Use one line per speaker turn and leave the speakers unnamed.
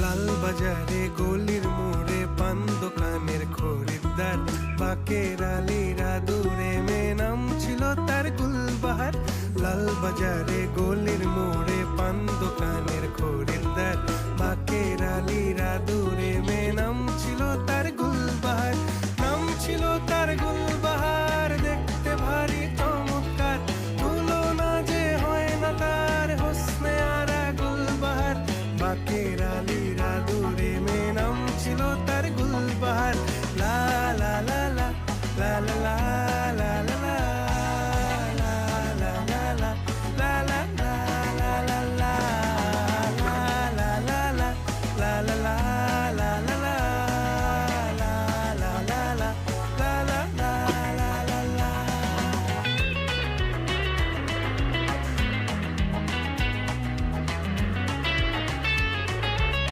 লাল বাজারে গলির মোড়ে পান দোকানের খরিদ্দার, বাকের আলীরা দূরে মেয়ে নাম ছিল তার গুলবাহার। লাল বাজারে গলির মোড়ে পান দোকানের খরিদ্দার, বাকের আলীরা দূরে মেয়ে নাম ছিল তার গুলবাহার। নাম ছিল তার গুলবাহার, দেখতে ভারী চমৎকার, তুলনা যে হয় না তার হোসনে আরা গুলবাহার। বাকের আলীরা দূরে মেয়ে নাম ছিল তার গুলবাহার।